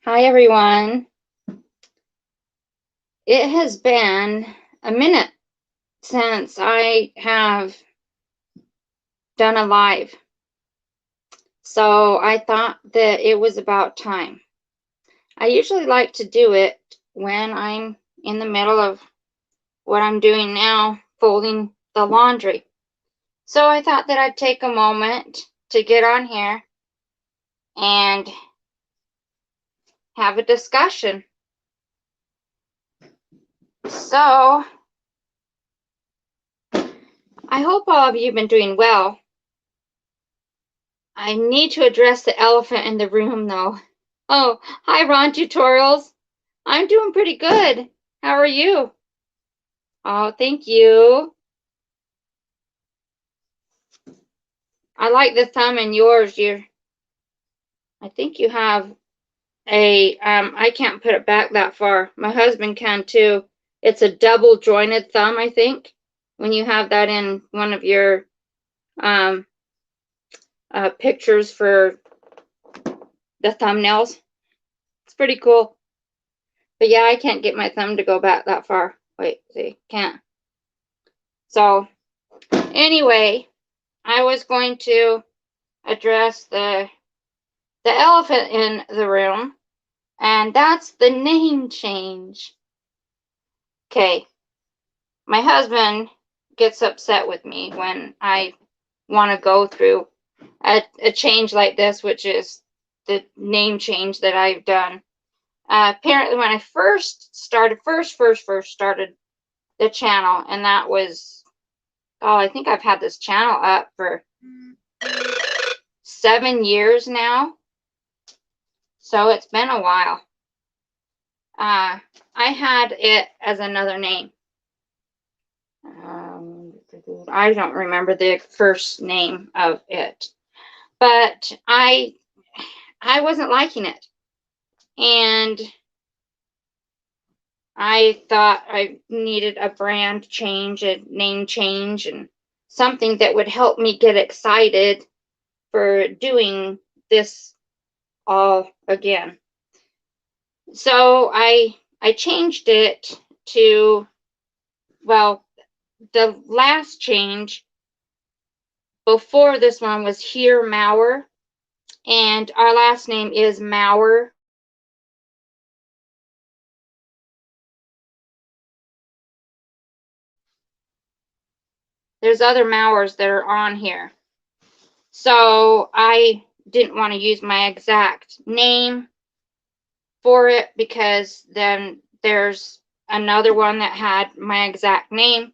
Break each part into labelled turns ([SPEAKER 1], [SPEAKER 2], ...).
[SPEAKER 1] Hi everyone. It has been a minute since I have done a live, so I thought that it was about time. I usually like to do it when I'm in the middle of what I'm doing now, folding the laundry. So I thought that I'd take a moment to get on here and have a discussion. So I hope all of you have been doing well. I need to address the elephant in the room, though. Oh, hi, Ron Tutorials. I'm doing pretty good. How are you? Oh, thank you. I like the thumb in yours. I think you have I can't put it back that far. My husband can too. It's a double jointed thumb, I think, when you have that in one of your um, pictures for the thumbnails. It's pretty cool. But yeah, I can't get my thumb to go back that far. Wait, see, can't. So anyway, I was going to address the elephant in the room, and that's the name change. Okay, my husband gets upset with me when I want to go through a change like this, which is the name change that I've done. Apparently, when I first started the channel, and that was, oh, I think I've had this channel up for 7 years now. So it's been a while. I had it as another name. I don't remember the first name of it, but I wasn't liking it, and I thought I needed a brand change, a name change, and something that would help me get excited for doing this all again. So I changed it to, well, the last change before this one was Here Mauer, and our last name is Mauer. There's other Mauers that are on here. So I didn't want to use my exact name for it because then there's another one that had my exact name.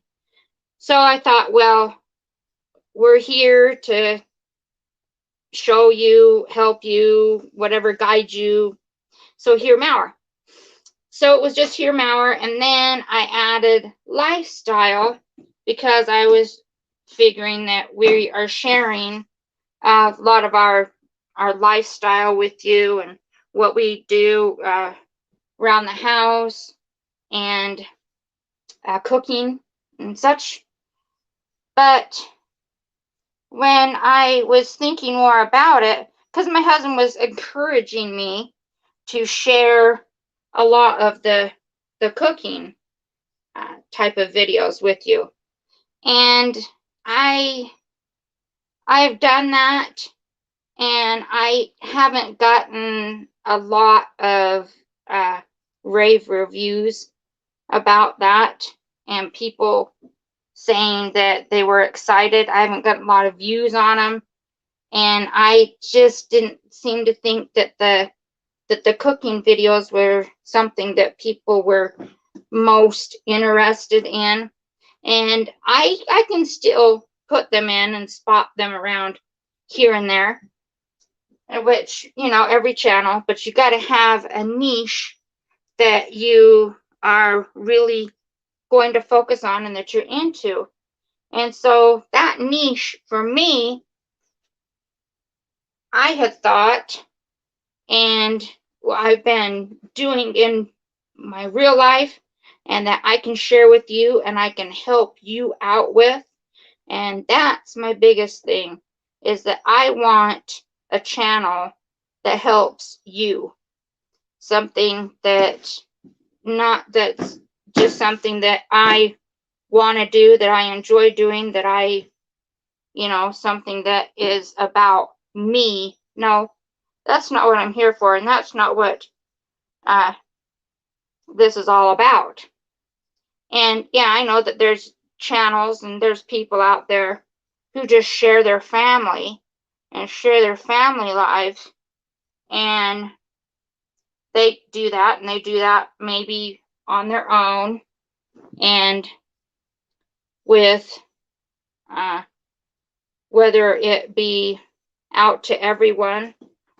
[SPEAKER 1] So I thought, well, we're here to show you, help you, whatever, guide you. So Here Mauer. So it was just Here Mauer, and then I added lifestyle because I was figuring that we are sharing a lot of our lifestyle with you and what we do around the house and cooking and such. But when I was thinking more about it, because my husband was encouraging me to share a lot of the cooking type of videos with you, and I've done that, and I haven't gotten a lot of rave reviews about that, and people saying that they were excited. I haven't gotten a lot of views on them, and I just didn't seem to think that the cooking videos were something that people were most interested in. And I can still put them in and spot them around here and there, which, every channel, but you got to have a niche that you are really going to focus on and that you're into. And so that niche for me, I had thought, and what I've been doing in my real life, and that I can share with you and I can help you out with. And that's my biggest thing, is that I want a channel that helps you. something that's just something that I want to do, that I enjoy doing, that I, something that is about me. No, that's not what I'm here for, and that's not what this is all about. And yeah, I know that there's channels and there's people out there who just share their family and share their family lives, and they do that, and they do that maybe on their own and with whether it be out to everyone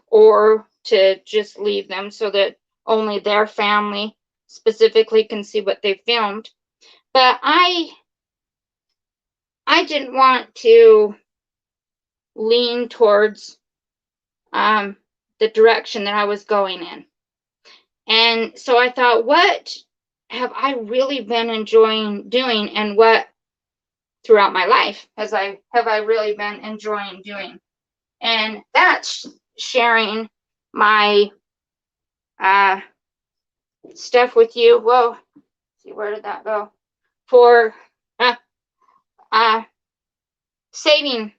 [SPEAKER 1] or to just leave them so that only their family specifically can see what they filmed. But I didn't want to lean towards the direction that I was going in. And so I thought, what have I really been enjoying doing, and what throughout my life have I really been enjoying doing? And that's sharing my stuff with you. Whoa, see, where did that go? For saving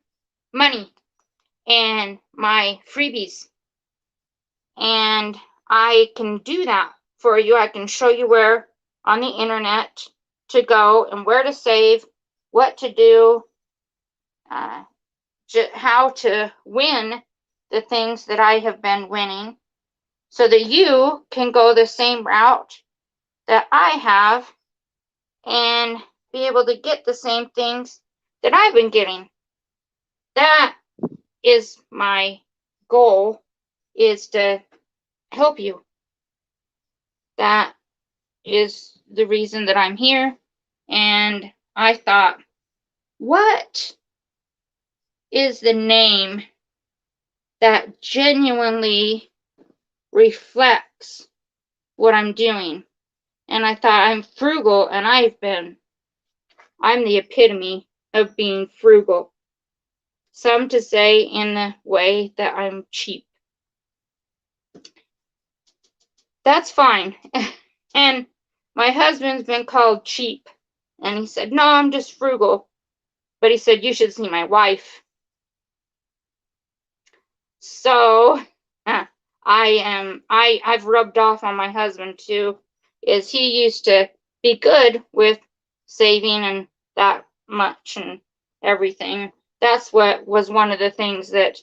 [SPEAKER 1] money and my freebies. And I can do that for you. I can show you where on the internet to go and where to save, what to do, how to win the things that I have been winning, so that you can go the same route that I have and be able to get the same things that I've been getting. That is my goal, is to help you. That is the reason that I'm here. And I thought, what is the name that genuinely reflects what I'm doing? And I thought, I'm frugal, and I'm the epitome of being frugal. Some to say in the way that I'm cheap. That's fine. And my husband's been called cheap, and he said, no, I'm just frugal. But he said, you should see my wife. So I've rubbed off on my husband too, is he used to be good with saving and that much and everything. That's what was one of the things that,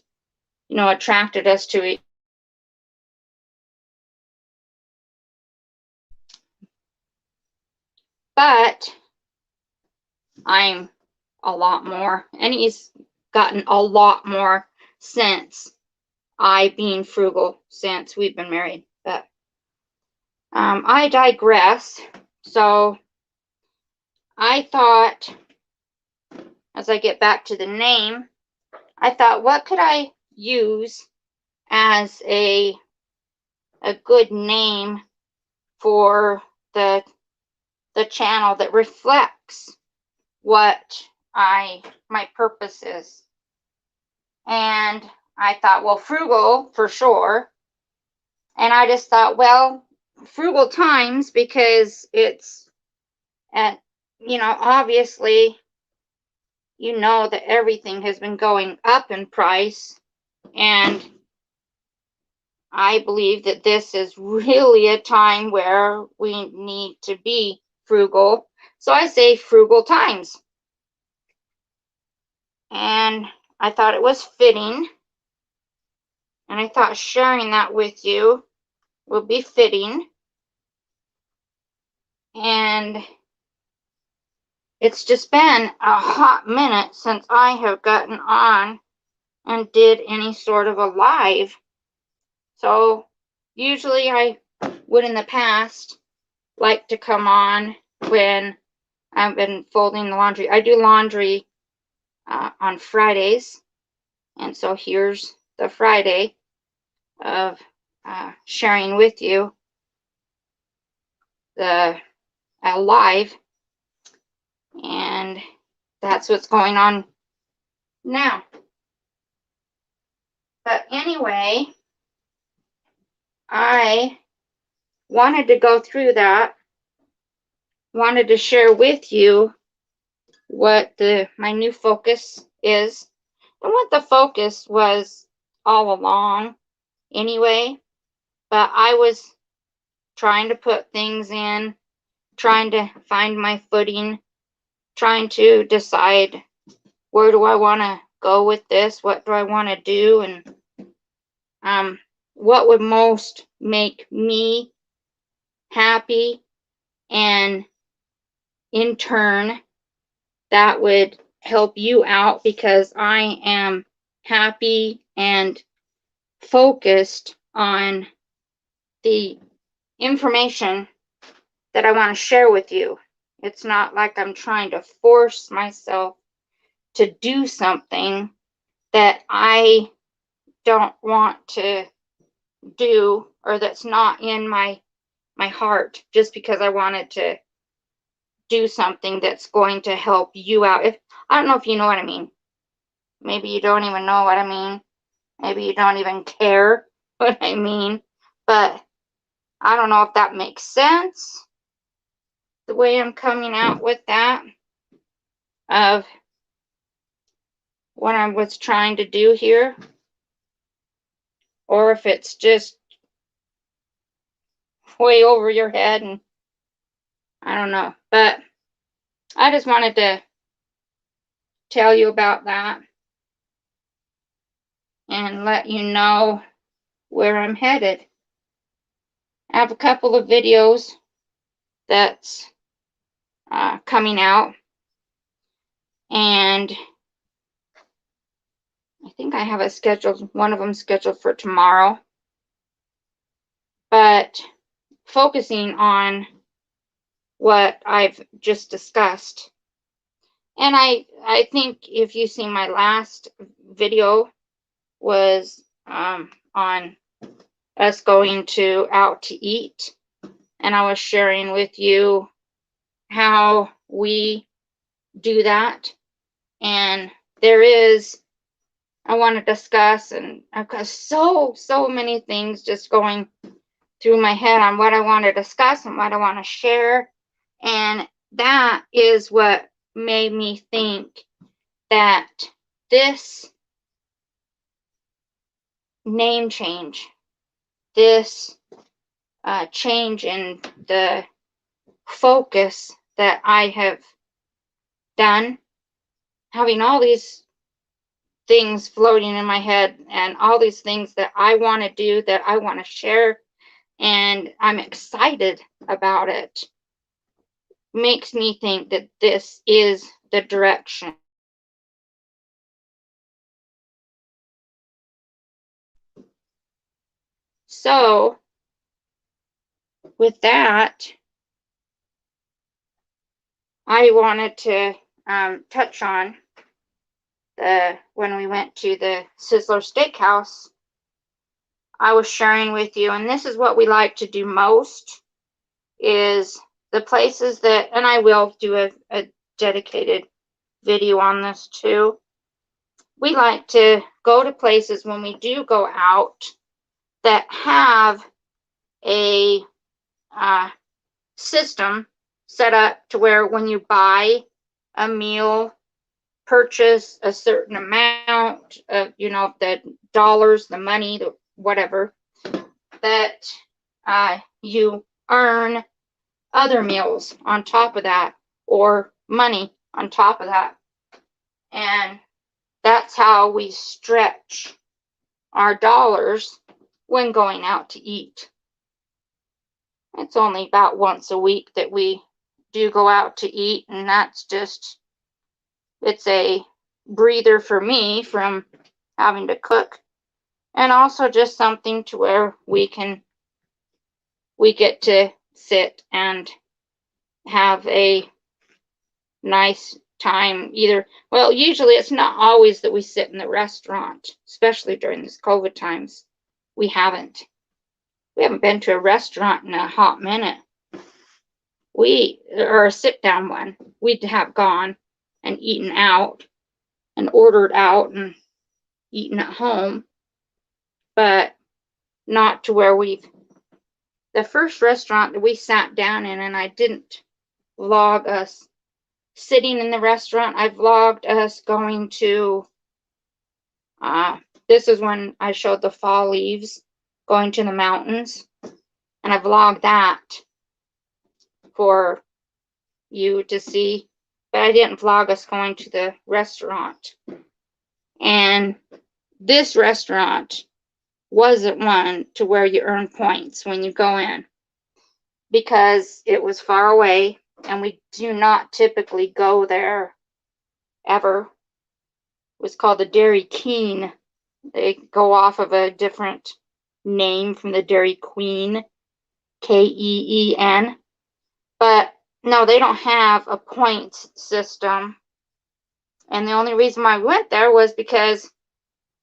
[SPEAKER 1] attracted us to each. But I'm a lot more, and he's gotten a lot more since I being frugal, since we've been married. But I digress. So I thought, as I get back to the name, I thought, what could I use as a good name for the channel that reflects what my purpose is? And I thought, well, frugal for sure. And I just thought, well, frugal times, because it's obviously, that everything has been going up in price, and I believe that this is really a time where we need to be frugal. So I say frugal times. And I thought it was fitting, and I thought sharing that with you will be fitting. And it's just been a hot minute since I have gotten on and did any sort of a live. So usually I would in the past like to come on when I've been folding the laundry. I do laundry on Fridays. And so here's the Friday of sharing with you the live. And that's what's going on now. But anyway, I wanted to go through that. Wanted to share with you what my new focus is and what the focus was all along anyway. But I was trying to put things in, trying to find my footing, trying to decide where do I want to go with this, what do I want to do, and what would most make me happy, and in turn that would help you out, because I am happy and focused on the information that I want to share with you. It's not like I'm trying to force myself to do something that I don't want to do, or that's not in my heart, just because I wanted to do something that's going to help you out. If I don't know if you know what I mean. Maybe you don't even know what I mean. Maybe you don't even care what I mean. But I don't know if that makes sense, the way I'm coming out with that, of what I was trying to do here, or if it's just way over your head, and I don't know. But I just wanted to tell you about that and let you know where I'm headed. I have a couple of videos that's coming out, and I think I have one of them scheduled for tomorrow, but focusing on what I've just discussed. And I think if you see my last video was on us going out to eat, and I was sharing with you how we do that. And I want to discuss, and I've got so many things just going through my head on what I want to discuss and what I want to share. And that is what made me think that this name change, this change in the focus that I have done, having all these things floating in my head and all these things that I want to do, that I want to share, and I'm excited about it, makes me think that this is the direction. So with that, I wanted to touch on when we went to the Sizzler Steakhouse. I was sharing with you, and this is what we like to do most, is the places that, and I will do a dedicated video on this too. We like to go to places when we do go out that have a system set up to where when you buy a meal, purchase a certain amount of, the dollars, the money, the whatever, that you earn other meals on top of that, or money on top of that. And that's how we stretch our dollars when going out to eat. It's only about once a week that we do go out to eat, and that's just, it's a breather for me from having to cook, and also just something to where we get to sit and have a nice time. Usually it's not always that we sit in the restaurant, especially during these COVID times. We haven't been to a restaurant in a hot minute. Or a sit down one, we'd have gone and eaten out and ordered out and eaten at home, but not to where the first restaurant that we sat down in, and I didn't vlog us sitting in the restaurant. I vlogged us going to, this is when I showed the fall leaves, going to the mountains. And I vlogged that for you to see. But I didn't vlog us going to the restaurant. And this restaurant wasn't one to where you earn points when you go in, because it was far away and we do not typically go there ever. It was called the Dairy Queen. They go off of a different name from the Dairy Queen, K-E-E-N. But no, they don't have a points system. And the only reason why we went there was because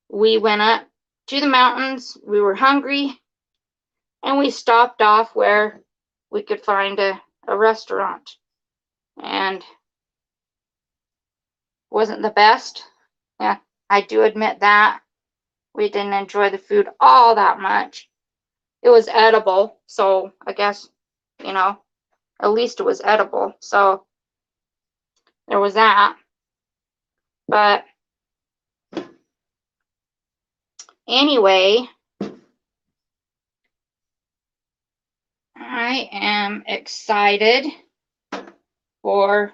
[SPEAKER 1] we went up to the mountains, we were hungry, and we stopped off where we could find a restaurant. And wasn't the best. Yeah, I do admit that. We didn't enjoy the food all that much. It was edible, so I guess, you know, at least it was edible. So there was that. But anyway, I am excited for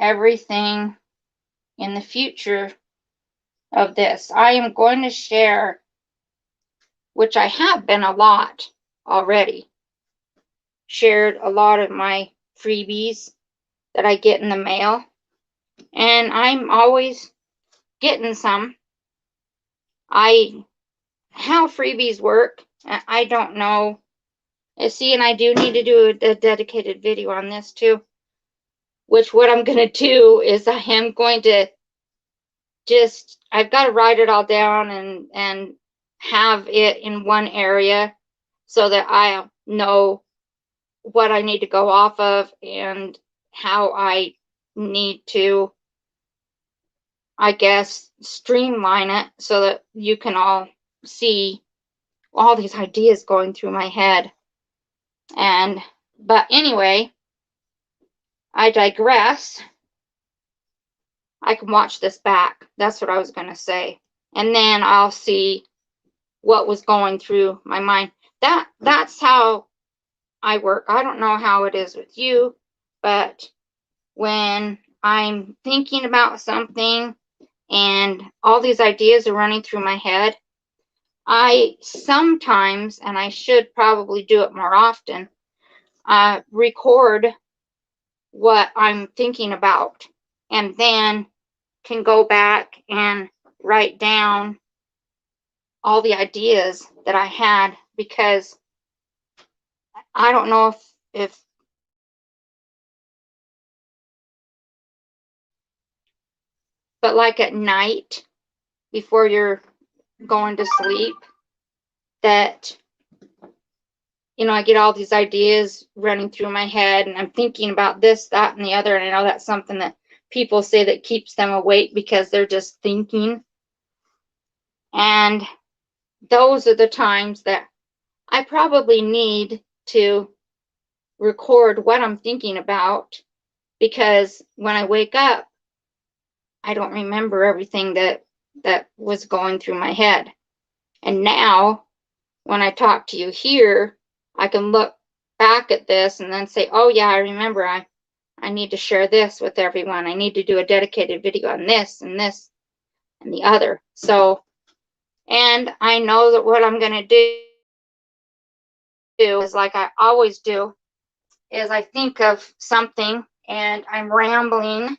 [SPEAKER 1] everything in the future of this. I am going to share, which I have been a lot already, shared a lot of my freebies that I get in the mail. And I'm always getting some. How freebies work, I don't know. See, and I do need to do a dedicated video on this too. Which what I'm going to do is I am going to I've got to write it all down and have it in one area so that I know what I need to go off of and how I need to, I guess, streamline it so that you can all see all these ideas going through my head. But anyway, I digress. I can watch this back. That's what I was going to say. And then I'll see what was going through my mind. That's how I work. I don't know how it is with you, but when I'm thinking about something and all these ideas are running through my head, I sometimes, and I should probably do it more often, record what I'm thinking about, and then can go back and write down all the ideas that I had, because I don't know if but like at night before you're going to sleep, that, you know, I get all these ideas running through my head and I'm thinking about this, that, and the other. And I know that's something that people say that keeps them awake because they're just thinking. And those are the times that I probably need to record what I'm thinking about, because when I wake up, I don't remember everything that was going through my head. And now, when I talk to you here, I can look back at this and then say, oh yeah, I remember I need to share this with everyone. I need to do a dedicated video on this and this and the other. So, and I know that what I'm going to do is, like I always do, is I think of something and I'm rambling,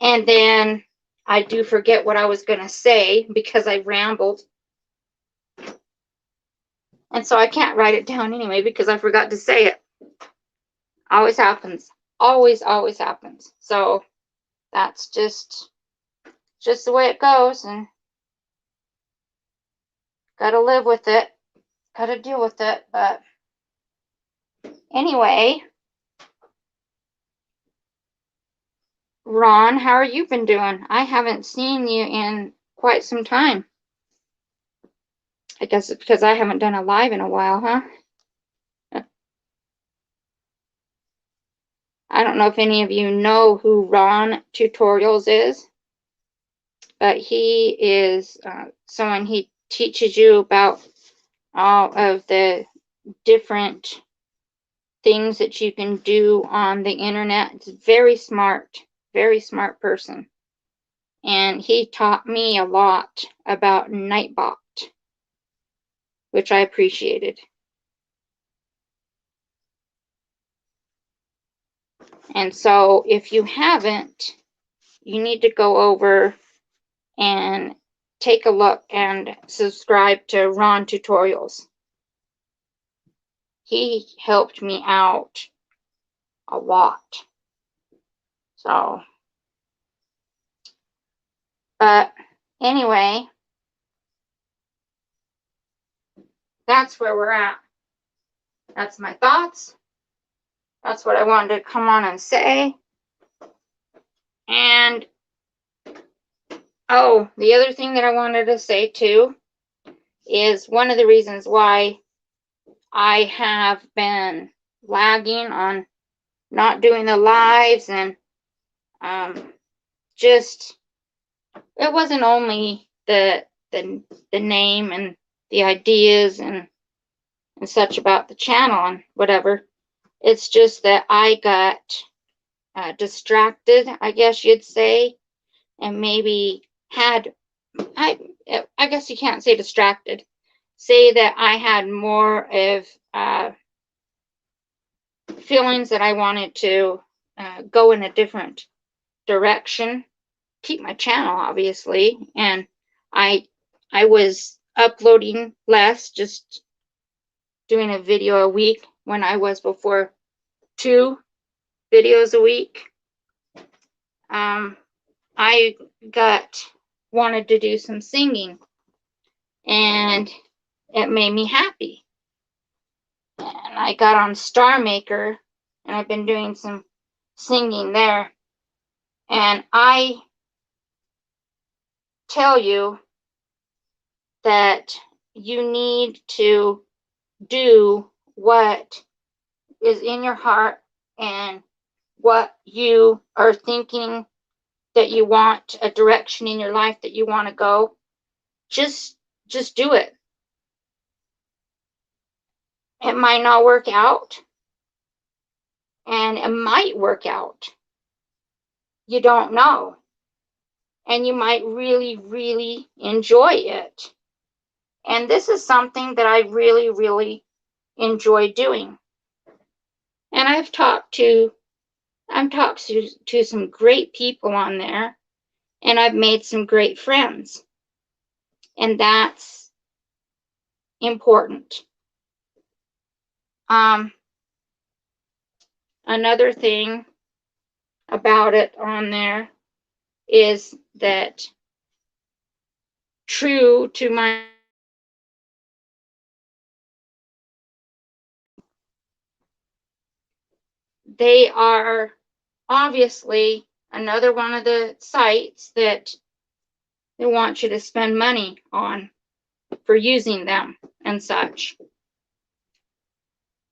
[SPEAKER 1] and then I do forget what I was going to say because I rambled. And so I can't write it down anyway because I forgot to say it. Always happens. Always, always happens. So that's just the way it goes, and gotta live with it. Gotta deal with it. But anyway, Ron, how are you been doing? I haven't seen you in quite some time. I guess it's because I haven't done a live in a while, huh? I don't know if any of you know who Ron Tutorials is, but he is someone, he teaches you about all of the different things that you can do on the internet. It's very smart person. And he taught me a lot about Nightbot, which I appreciated. And so if you haven't, you need to go over and take a look and subscribe to Ron Tutorials. He helped me out a lot. So, but anyway, that's where we're at. That's my thoughts. That's what I wanted to come on and say. And, oh, the other thing that I wanted to say too is one of the reasons why I have been lagging on not doing the lives, and just, it wasn't only the name and the ideas and such about the channel and whatever. It's just that I got distracted, I guess you'd say, and maybe had, I guess you can't say distracted, say that I had more of feelings that I wanted to go in a different direction, keep my channel obviously, and I was uploading less, just doing a video a week when I was before 2 videos a week. I wanted to do some singing, and it made me happy. And I got on Star Maker, and I've been doing some singing there. And I tell you that you need to do what is in your heart and what you are thinking that you want, a direction in your life that you want to go. Just do it. It might not work out, and it might work out. You don't know. And you might really, really enjoy it. And this is something that I really, really enjoy doing. And I've talked to some great people on there, and I've made some great friends. And that's important. Another thing about it on there is that, true to my, they are obviously another one of the sites that they want you to spend money on for using them and such.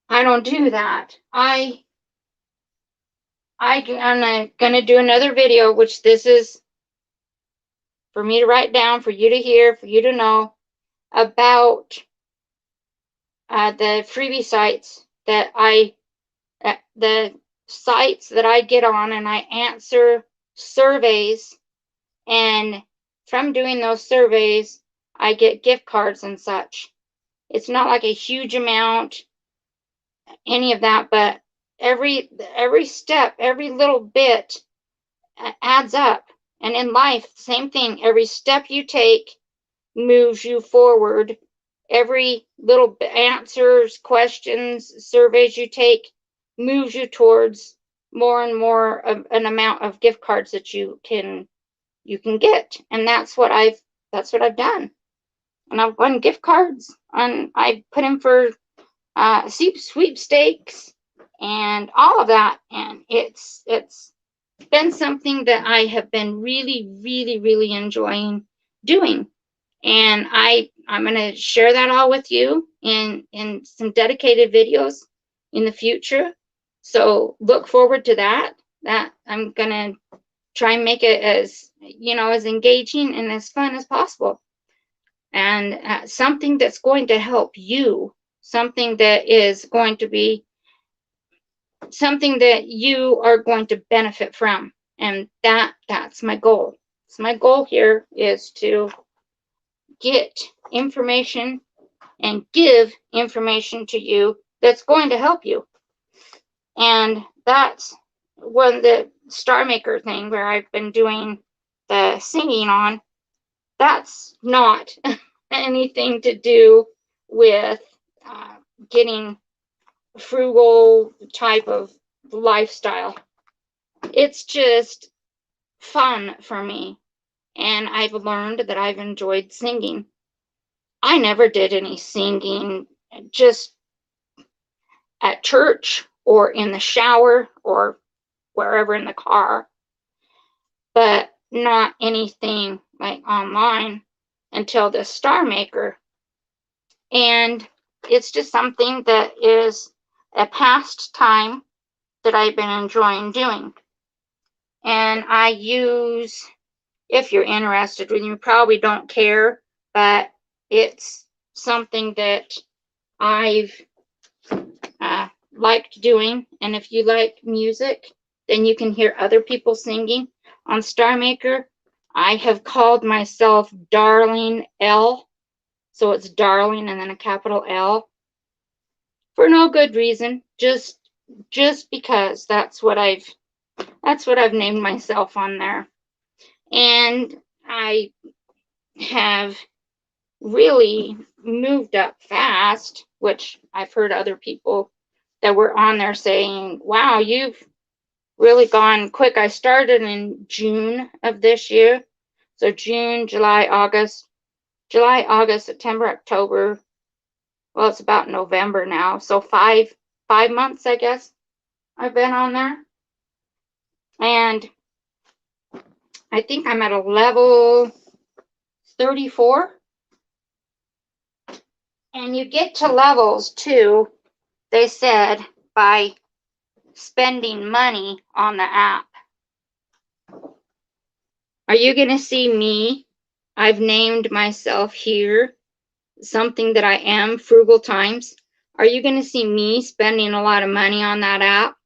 [SPEAKER 1] I don't do that. I'm gonna do another video, which this is for me to write down, for you to hear, for you to know about the freebie sites that the sites that I get on, and I answer surveys, and from doing those surveys, I get gift cards and such. It's not like a huge amount, any of that, but every step, every little bit adds up. And in life, same thing. Every step you take moves you forward. Every little answers, questions, surveys you take moves you towards more and more of an amount of gift cards that you can get. And that's what I've done. And I've won gift cards, and I put in for sweepstakes and all of that. And it's been something that I have been really, really, really enjoying doing. And I I'm going to share that all with you in some dedicated videos in the future. So look forward to that. That I'm going to try and make it as, as engaging and as fun as possible. And something that's going to help you, something that is going to be something that you are going to benefit from. And that's my goal. So my goal here is to get information and give information to you that's going to help you. And that's when the Star Maker thing where I've been doing the singing on, that's not anything to do with getting frugal type of lifestyle. It's just fun for me. And I've learned that I've enjoyed singing. I never did any singing just at church or in the shower or wherever in the car, but not anything like online until the Star Maker. And it's just something that is a pastime that I've been enjoying doing. And I use, if you're interested, you probably don't care, but it's something that I've liked doing. And if you like music, then you can hear other people singing on Star Maker. I have called myself Darling L. So it's Darling and then a capital L. For no good reason, just because that's what I've named myself on there. And I have really moved up fast, which I've heard other people that were on there saying, wow, you've really gone quick. I started in June of this year. So June, July, August, September, October. Well, it's about November now. So five months, I guess, I've been on there. And I think I'm at a level 34. And you get to levels too, they said, by spending money on the app. Are you going to see me? I've named myself here something that I am, Frugal Times. Are you going to see me spending a lot of money on that app?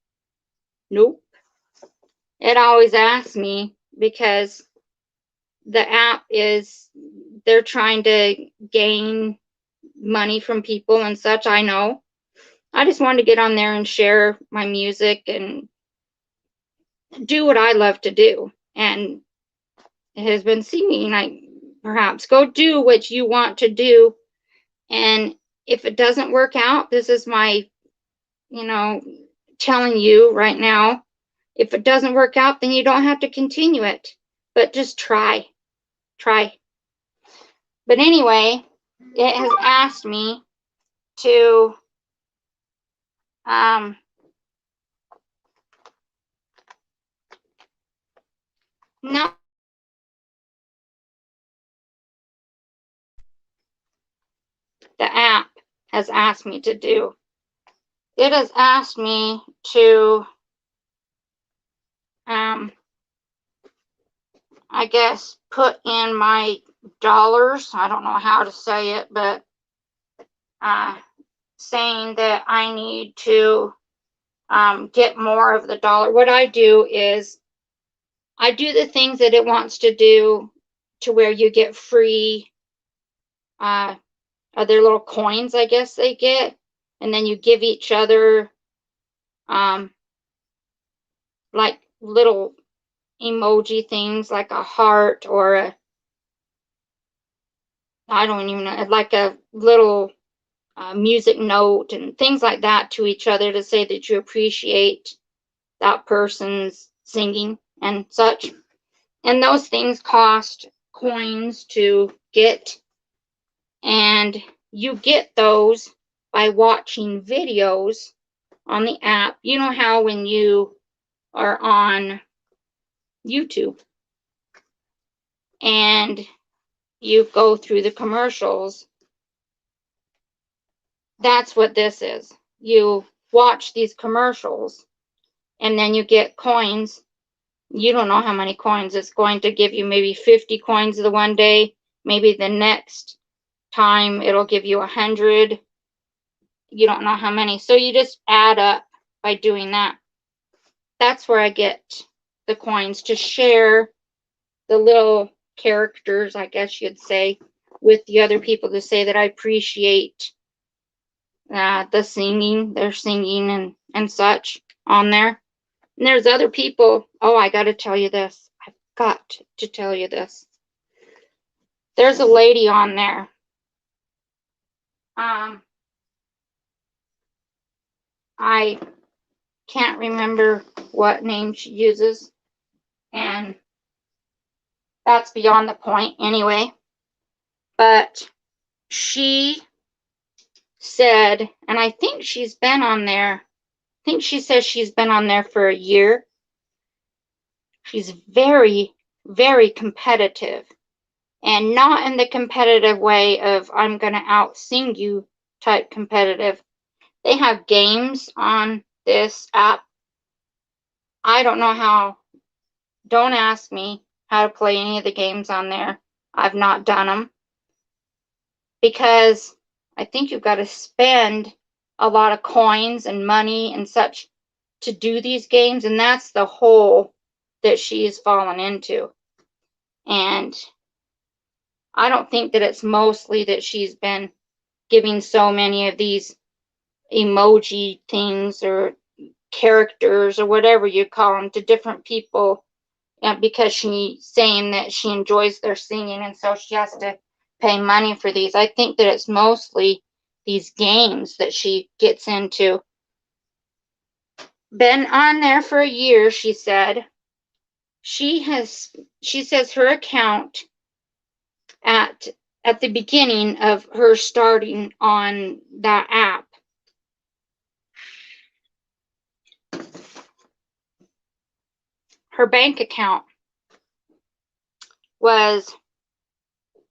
[SPEAKER 1] Nope. It always asks me because the app they're trying to gain money from people and such. I know. I just wanted to get on there and share my music and do what I love to do. And it has been singing. Perhaps go do what you want to do. And if it doesn't work out, this is my, telling you right now, if it doesn't work out, then you don't have to continue it, but just try. But anyway, it has asked me to no, the app has asked me to do. It has asked me to I guess put in my dollars. I don't know how to say it, but saying that I need to get more of the dollar. What I do is I do the things that it wants to do to where you get free other little coins, I guess they get, and then you give each other like little emoji things like a heart or I don't even know, like a little music note and things like that to each other to say that you appreciate that person's singing and such. And those things cost coins to get. And you get those by watching videos on the app. You know how when you are on YouTube and you go through the commercials, That's what this is. You watch these commercials and then you get coins. You don't know how many coins it's going to give you. Maybe 50 coins the one day. Maybe the next time it'll give you 100. You don't know how many. So you just add up by doing that. That's where I get the coins, to share the little characters, I guess you'd say, with the other people, to say that I appreciate the singing, their singing and such on there. And there's other people. Oh, I got to tell you this. I've got to tell you this. There's a lady on there. I can't remember what name she uses, and that's beyond the point anyway. But she said, and I think she's been on there, I think she says she's been on there for a year. She's very, very competitive, and not in the competitive way of I'm going to out sing you type competitive. They have games on this app. I don't know how. Don't ask me how to play any of the games on there. I've not done them, because I think you've got to spend a lot of coins and money and such to do these games, and that's the hole that she's fallen into. And I don't think that it's mostly that she's been giving so many of these emoji things or characters or whatever you call them to different people, because she's saying that she enjoys their singing and so she has to pay money for these. I think that it's mostly these games that she gets into. Been on there for a year, she said. She says her account at the beginning of her starting on that app, her bank account was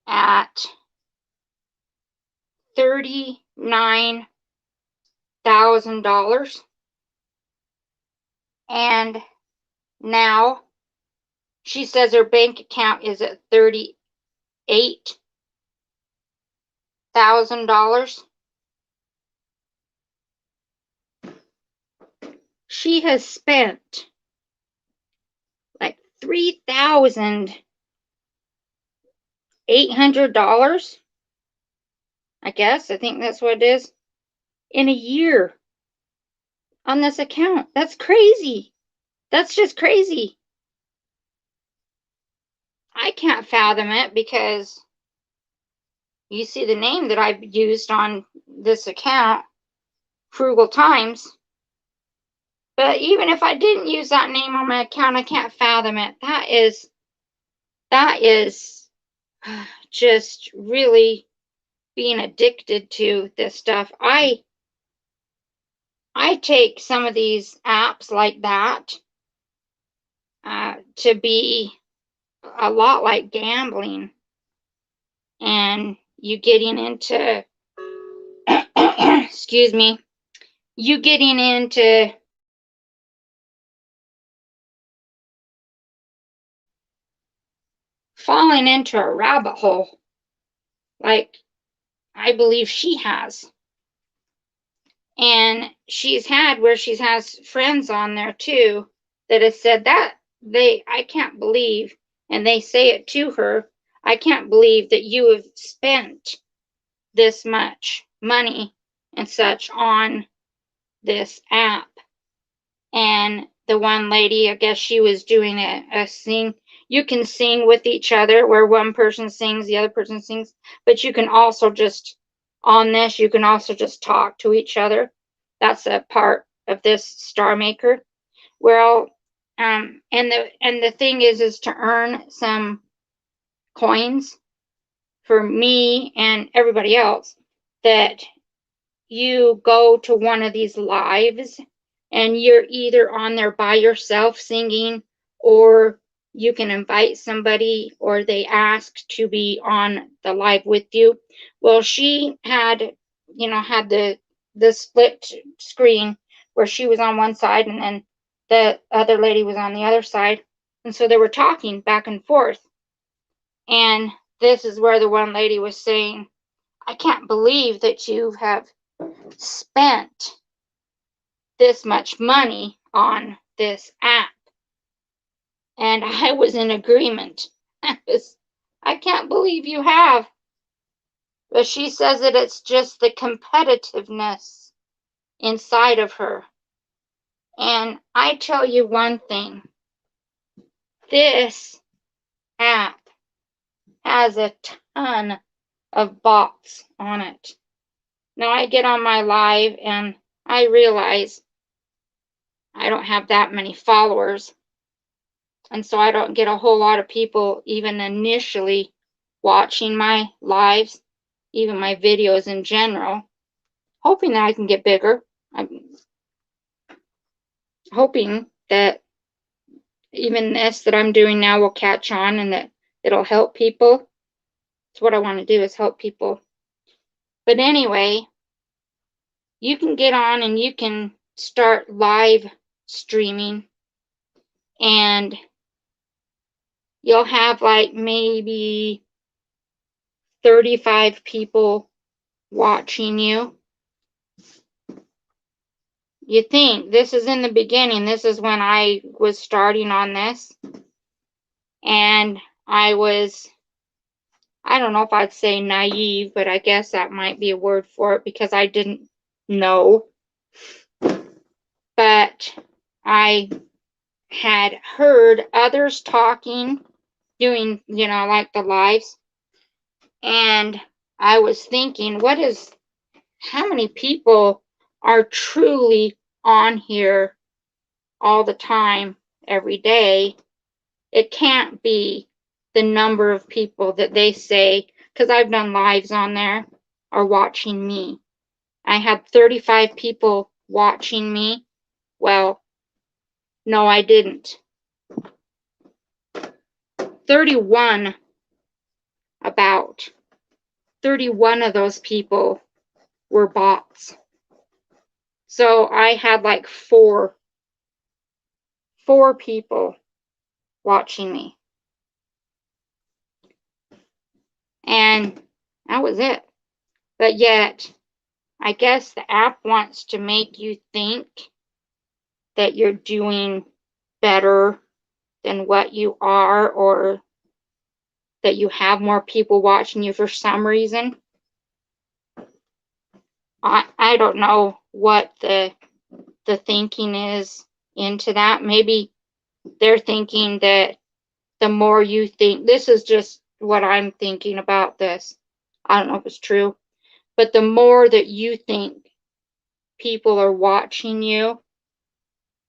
[SPEAKER 1] at $39,000, and now she says her bank account is at $38,000. She has spent like $3,800, I guess. I think that's what it is, in a year on this account. That's crazy. That's just crazy. I can't fathom it, because you see the name that I've used on this account, Frugal Times. But even if I didn't use that name on my account, I can't fathom it. That is just really being addicted to this stuff. I take some of these apps like that to be a lot like gambling, and you getting into excuse me, you getting into falling into a rabbit hole like I believe she has. And she's had where she has friends on there too that have said that I can't believe, and they say it to her, I can't believe that you have spent this much money and such on this app. And the one lady, I guess she was doing a sing. You can sing with each other, where one person sings, the other person sings, but you can also just, on this, you can also just talk to each other. That's a part of this Star Maker. Well, and the thing is to earn some coins for me and everybody else, that you go to one of these lives and you're either on there by yourself singing, or you can invite somebody, or they ask to be on the live with you. Well, she had had the split screen where she was on one side and then the other lady was on the other side. And so they were talking back and forth. And this is where the one lady was saying, I can't believe that you have spent this much money on this app. And I was in agreement. I can't believe you have. But she says that it's just the competitiveness inside of her. And I tell you one thing, this app has a ton of bots on it. Now I get on my live and I realize I don't have that many followers. And so I don't get a whole lot of people even initially watching my lives, even my videos in general, hoping that I can get bigger. I'm hoping that even this that I'm doing now will catch on and that it'll help people. That's what I want to do, is help people. But anyway, you can get on and you can start live streaming, and you'll have like maybe 35 people watching you. You think this is in the beginning. This is when I was starting on this. And I don't know if I'd say naive, but I guess that might be a word for it because I didn't know. But I had heard others talking, doing, like the lives. And I was thinking, how many people are truly on here all the time, every day? It can't be the number of people that they say, because I've done lives on there, are watching me. I had 35 people watching me. Well, no, I didn't. 31 of those people were bots. So I had like four people watching me. And that was it. But yet, I guess the app wants to make you think that you're doing better than what you are, or that you have more people watching you for some reason. I don't know what the thinking is into that. Maybe they're thinking that the more you think, this is just what I'm thinking about this. I don't know if it's true, but the more that you think people are watching you,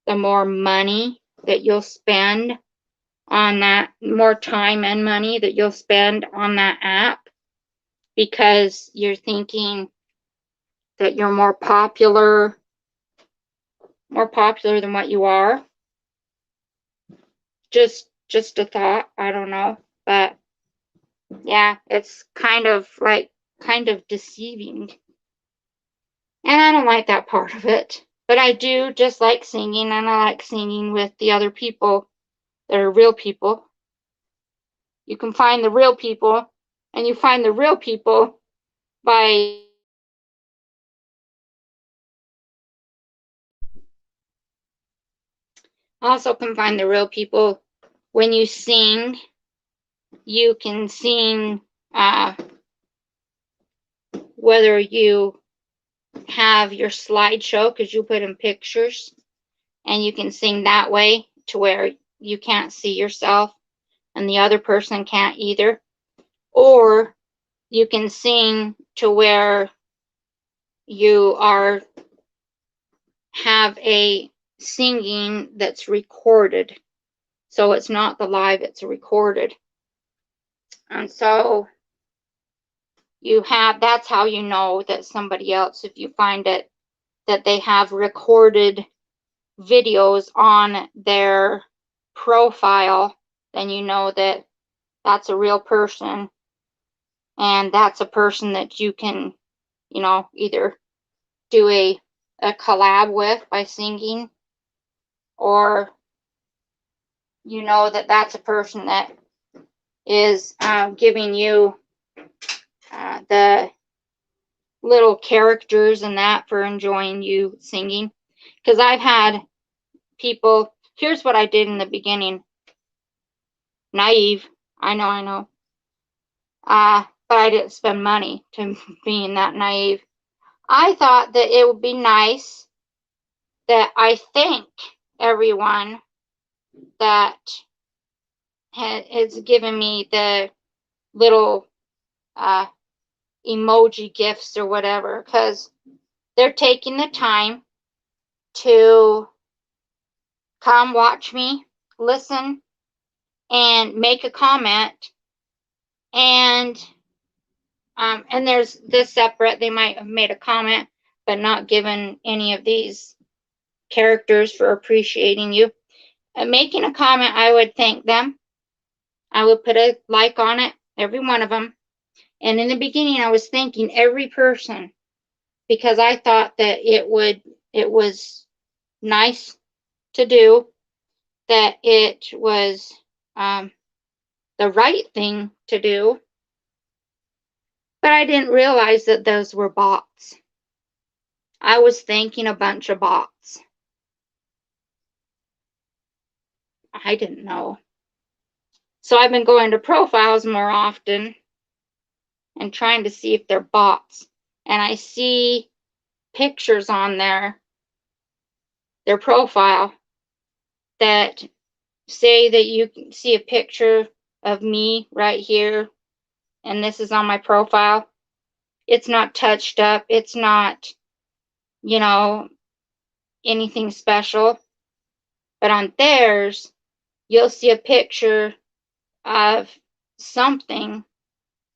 [SPEAKER 1] the more money that you'll spend on that, more time and money that you'll spend on that app, because you're thinking that you're more popular than what you are. Just a thought. I don't know, but yeah, it's kind of deceiving. And I don't like that part of it. But I do just like singing, and I like singing with the other people that are real people. You can find the real people, and you find the real people by also can find the real people when you sing. You can sing whether you have your slideshow, because you put in pictures, and you can sing that way to where you can't see yourself and the other person can't either. Or you can sing to where you have a singing that's recorded. So it's not the live, it's recorded. And so that's how you know that somebody else, if you find it, that they have recorded videos on their profile, then you know that that's a real person, and that's a person that you can either do a collab with by singing, or that's a person that is giving you the little characters and that for enjoying you singing. Because I've had people, here's what I did in the beginning. Naive, I know. But I didn't spend money to being that naive. I thought that it would be nice that I thank everyone that has given me the little emoji gifts or whatever, because they're taking the time to come watch me, listen, and make a comment. And there's this separate, they might have made a comment but not given any of these characters for appreciating you. Making a comment, I would thank them. I would put a like on it, every one of them. And in the beginning, I was thanking every person because I thought that it was nice to do, that it was the right thing to do. But I didn't realize that those were bots. I was thanking a bunch of bots. I didn't know. So I've been going to profiles more often and trying to see if they're bots. And I see pictures on their profile that say that you can see a picture of me right here, and this is on my profile. It's not touched up. It's not, anything special. But on theirs, you'll see a picture of something,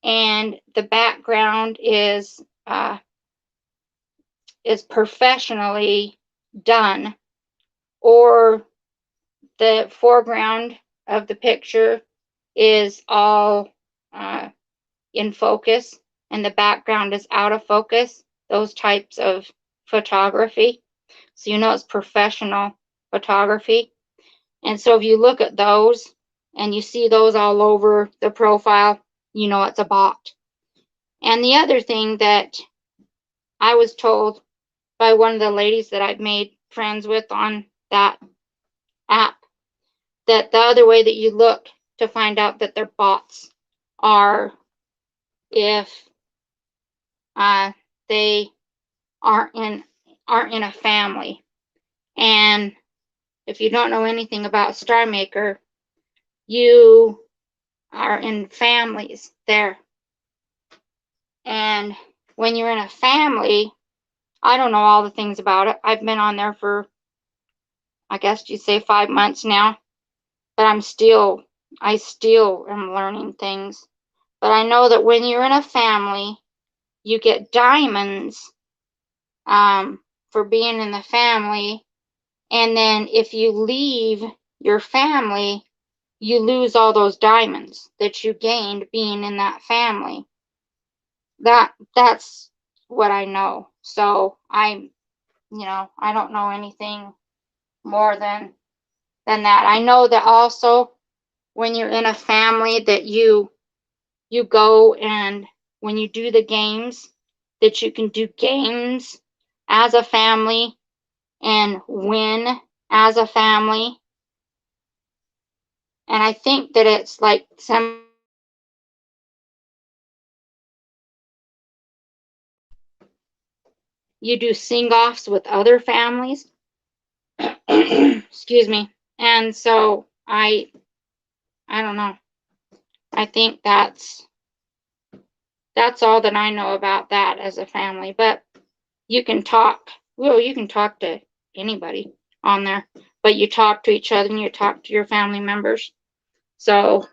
[SPEAKER 1] and the background is professionally done, or the foreground of the picture is all in focus and the background is out of focus. Those types of photography. So it's professional photography. And so if you look at those and you see those all over the profile, it's a bot. And the other thing that I was told by one of the ladies that I've made friends with on that app, that the other way that you look to find out that they're bots are if they aren't in a family. And if you don't know anything about StarMaker, you are in families there. And when you're in a family, I don't know all the things about it. I've been on there for, I guess you'd say, 5 months now, but I still am learning things. But I know that when you're in a family, you get diamonds for being in the family. And then if you leave your family, you lose all those diamonds that you gained being in that family. That's what I know. So I don't know anything more than that. I know that also when you're in a family that you go, and when you do the games, that you can do games as a family and win as a family. And I think that it's like you do sing-offs with other families. Excuse me. And so I don't know. I think that's all that I know about that as a family. But you can talk. Well, you can talk to anybody on there, but you talk to each other and you talk to your family members. So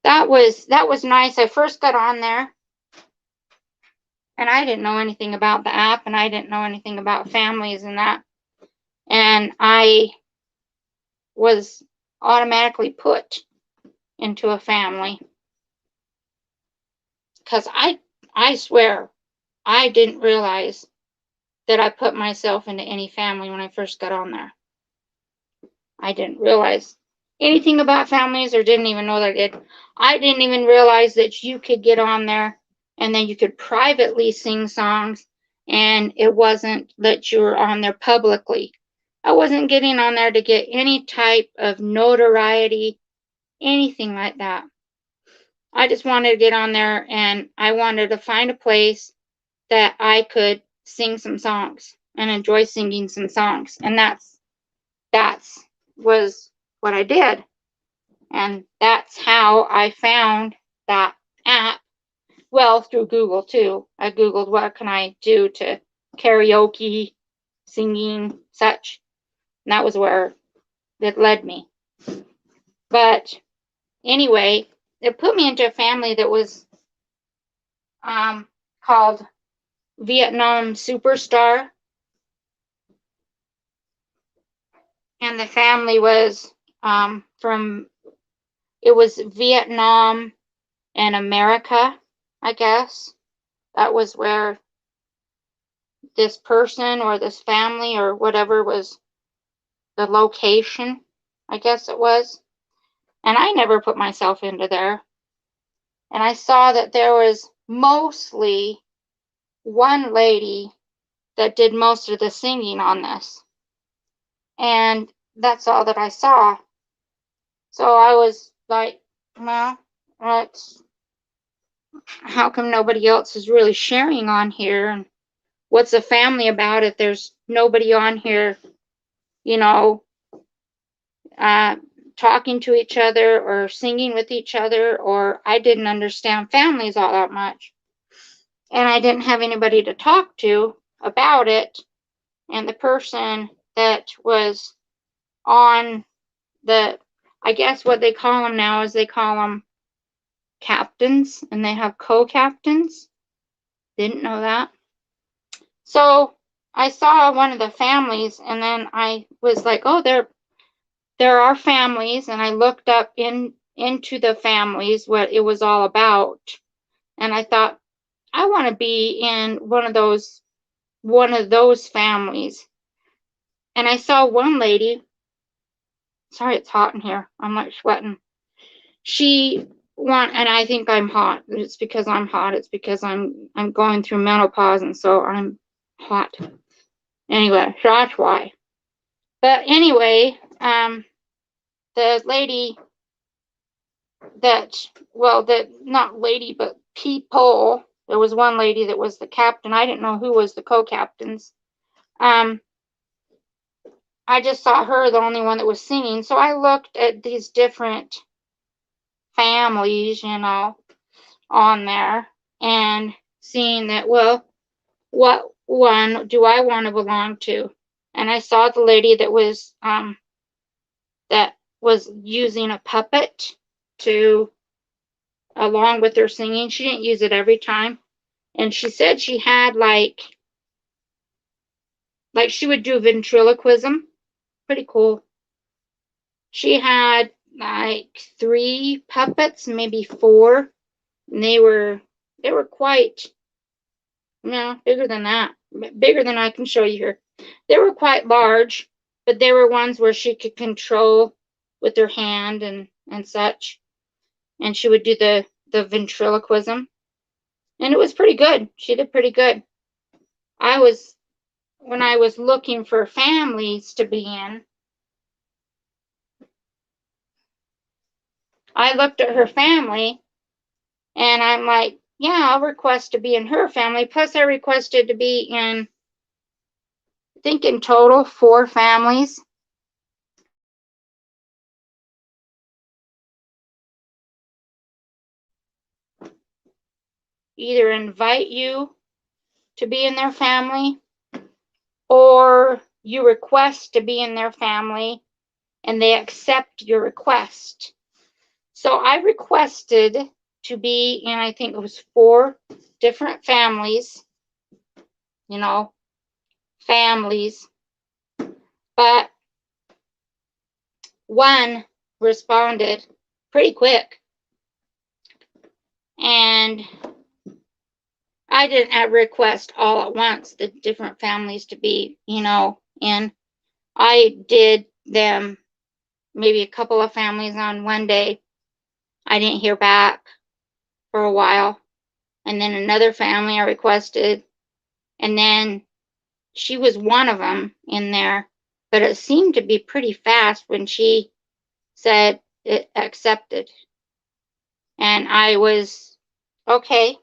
[SPEAKER 1] that was nice. I first got on there and I didn't know anything about the app, and I didn't know anything about families and that. And I was automatically put into a family. Because I swear, I didn't realize that I put myself into any family when I first got on there. I didn't realize anything about families, or didn't even know that I did. I didn't even realize that you could get on there and then you could privately sing songs, and it wasn't that you were on there publicly. I wasn't getting on there to get any type of notoriety, anything like that. I just wanted to get on there, and I wanted to find a place that I could sing some songs and enjoy singing some songs. And that's was what I did. And that's how I found that app. Well, through Google too. I Googled what can I do to karaoke, singing, such. And that was where it led me. But anyway, it put me into a family that was called Vietnam Superstar. And the family was from, it was Vietnam and America, I guess. That was where this person or this family or whatever was the location, I guess it was. And I never put myself into there. And I saw that there was mostly one lady that did most of the singing on this. And that's all that I saw. So I was like, well, how come nobody else is really sharing on here? And what's a family about if there's nobody on here, you know, talking to each other or singing with each other? Or I didn't understand families all that much. And I didn't have anybody to talk to about it. And the person that was on the, I guess what they call them now is they call them captains, and they have co-captains. Didn't know that. So I saw one of the families, and then I was like, oh, there are families, and I looked up into the families, what it was all about. And I thought, I want to be in one of those families. And I saw one lady, sorry, it's hot in here. I'm like sweating. And I think I'm hot. It's because I'm hot. It's because I'm going through menopause, and so I'm hot. Anyway, so that's why. But anyway, the lady not lady, but people, there was one lady that was the captain. I didn't know who was the co-captains. I just saw her, the only one that was singing. So I looked at these different families, on there, and seeing that, well, what one do I want to belong to? And I saw the lady that was using a puppet to, along with her singing. She didn't use it every time. And she said she had like she would do ventriloquism. Pretty cool. She had like 3 puppets, maybe 4. And they were quite, bigger than that. Bigger than I can show you here. They were quite large, but they were ones where she could control with her hand and such. And she would do the ventriloquism. And it was pretty good. She did pretty good. When I was looking for families to be in, I looked at her family, and I'm like, yeah, I'll request to be in her family. Plus, I requested to be in, I think in total, 4 families. Either invite you to be in their family, or you request to be in their family and they accept your request. So I requested to be in, I think it was 4 different families, families. But one responded pretty quick. And I didn't request all at once the different families to be, you know, in. I did them maybe a couple of families on one day. I didn't hear back for a while. And then another family I requested. And then she was one of them in there. But it seemed to be pretty fast when she said it accepted. And I was, okay,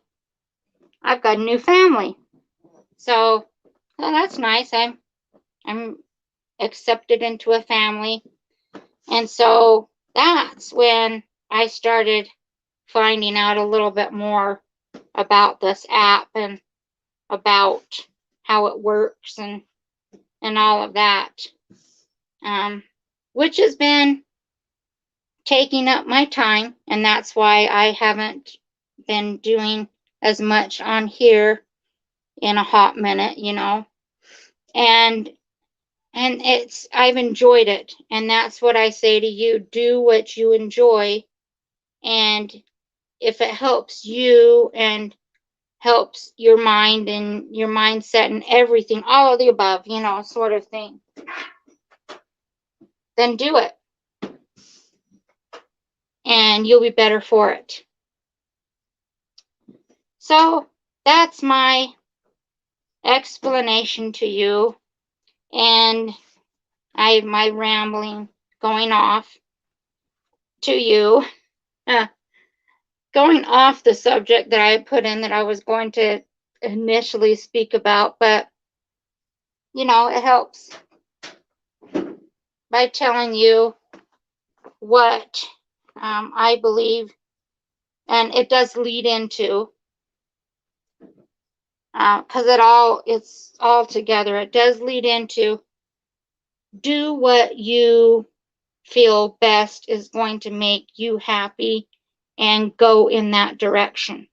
[SPEAKER 1] I've got a new family. So well, that's nice. I'm accepted into a family. And so that's when I started finding out a little bit more about this app and about how it works and all of that, which has been taking up my time, and that's why I haven't been doing as much on here in a hot minute, you know. And I've enjoyed it, and that's what I say to you: do what you enjoy, and if it helps you and helps your mind and your mindset and everything, all of the above, you know, sort of thing, then do it. And you'll be better for it. So that's my explanation to you. And my rambling going off to you. Going off the subject that I put in that I was going to initially speak about, but you know, it helps by telling you what I believe, and it does lead into, because it's all together. It does lead into do what you feel best is going to make you happy and go in that direction,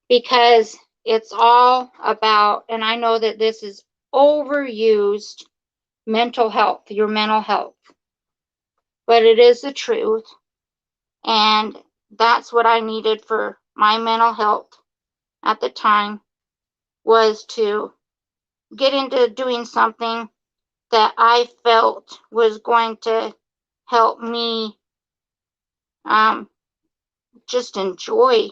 [SPEAKER 1] because it's all about, and I know that this is overused, mental health, your mental health, but it is the truth. And that's what I needed for my mental health at the time, was to get into doing something that I felt was going to help me just enjoy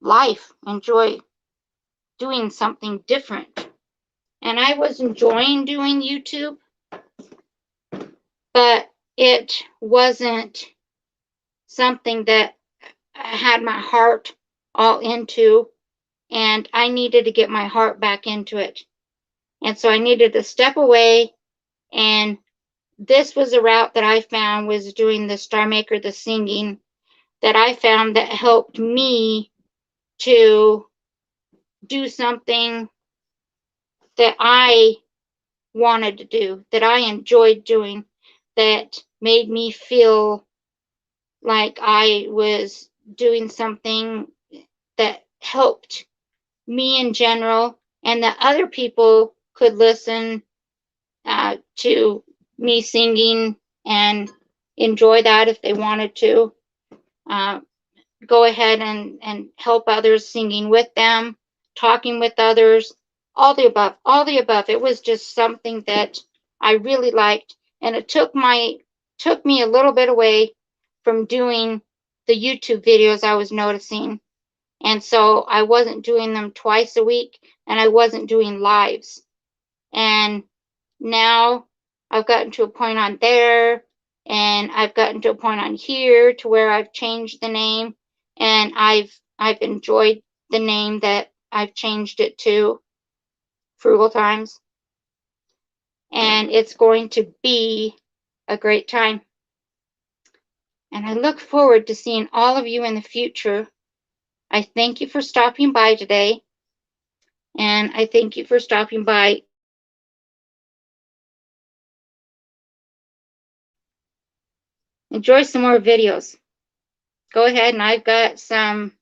[SPEAKER 1] life, enjoy doing something different. And I was enjoying doing YouTube, but it wasn't something that I had my heart all into, and I needed to get my heart back into it. And so I needed to step away, and this was a route that I found, was doing the Star Maker, the singing, that I found that helped me to do something that I wanted to do, that I enjoyed doing, that made me feel like I was doing something that helped me in general, and that other people could listen to me singing and enjoy that if they wanted to. Go ahead and help others singing with them, talking with others, all the above, all the above. It was just something that I really liked, and it took me a little bit away from doing the YouTube videos I was noticing. And so I wasn't doing them twice a week, and I wasn't doing lives. And now I've gotten to a point on there, and I've gotten to a point on here to where I've changed the name, and I've enjoyed the name that I've changed it to, Frugal Times. And it's going to be a great time. And I look forward to seeing all of you in the future. I thank you for stopping by today. And I thank you for stopping by. Enjoy some more videos. Go ahead, and I've got some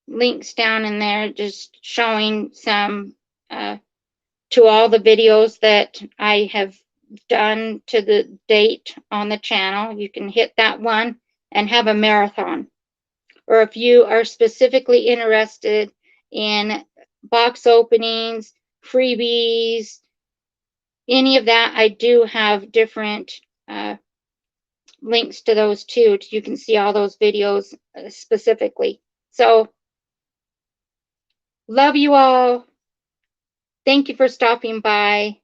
[SPEAKER 1] links down in there just showing some to all the videos that I have done to the date on the channel. You can hit that one and have a marathon. or if you are specifically interested in box openings, freebies, any of that, I do have different links to those too. You can see all those videos specifically. So, love you all. Thank you for stopping by,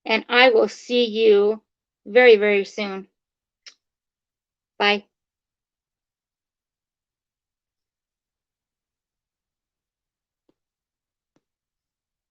[SPEAKER 1] and I will see you very, very soon. Bye.